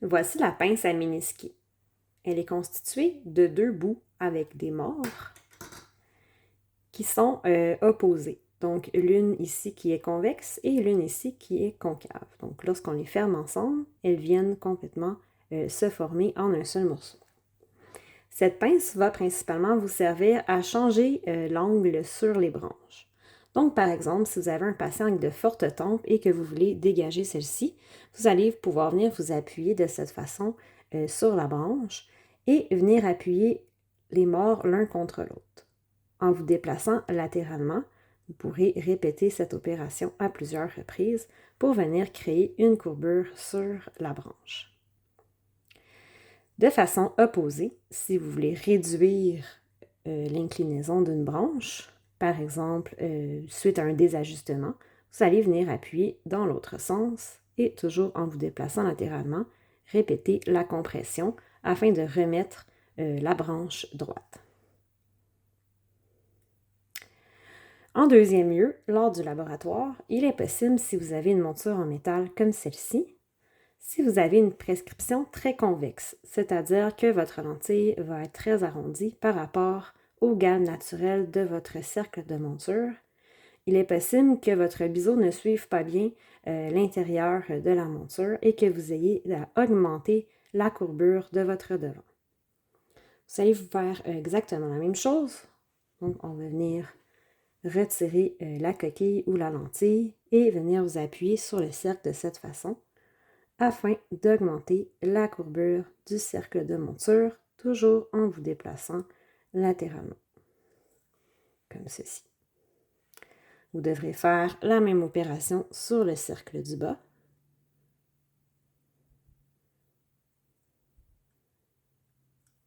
Voici la pince à mini-ski. Elle est constituée de 2 bouts avec des morts qui sont opposés. Donc, l'une ici qui est convexe et l'une ici qui est concave. Donc, lorsqu'on les ferme ensemble, elles viennent complètement se former en un seul morceau. Cette pince va principalement vous servir à changer l'angle sur les branches. Donc, par exemple, si vous avez un patient avec de fortes tempes et que vous voulez dégager celle-ci, vous allez pouvoir venir vous appuyer de cette façon sur la branche et venir appuyer les morts l'un contre l'autre. En vous déplaçant latéralement, vous pourrez répéter cette opération à plusieurs reprises pour venir créer une courbure sur la branche. De façon opposée, si vous voulez réduire l'inclinaison d'une branche, par exemple suite à un désajustement, vous allez venir appuyer dans l'autre sens et toujours en vous déplaçant latéralement, répéter la compression afin de remettre la branche droite. En deuxième lieu, lors du laboratoire, il est possible, si vous avez une monture en métal comme celle-ci, si vous avez une prescription très convexe, c'est-à-dire que votre lentille va être très arrondie par rapport au gamme naturel de votre cercle de monture, il est possible que votre biseau ne suive pas bien l'intérieur de la monture et que vous ayez à augmenter la courbure de votre devant. Vous allez faire exactement la même chose. Donc, on va venir retirer la coquille ou la lentille et venir vous appuyer sur le cercle de cette façon afin d'augmenter la courbure du cercle de monture, toujours en vous déplaçant latéralement, comme ceci. Vous devrez faire la même opération sur le cercle du bas.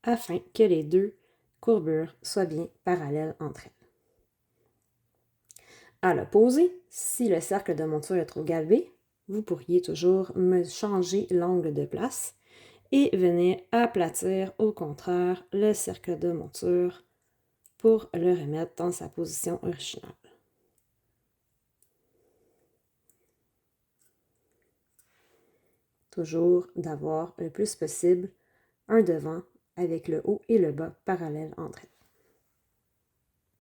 Afin que les deux courbures soient bien parallèles entre elles. À l'opposé, si le cercle de monture est trop galbé, vous pourriez toujours changer l'angle de place et venir aplatir au contraire le cercle de monture pour le remettre dans sa position originale. Toujours d'avoir le plus possible un devant avec le haut et le bas parallèles entre elles.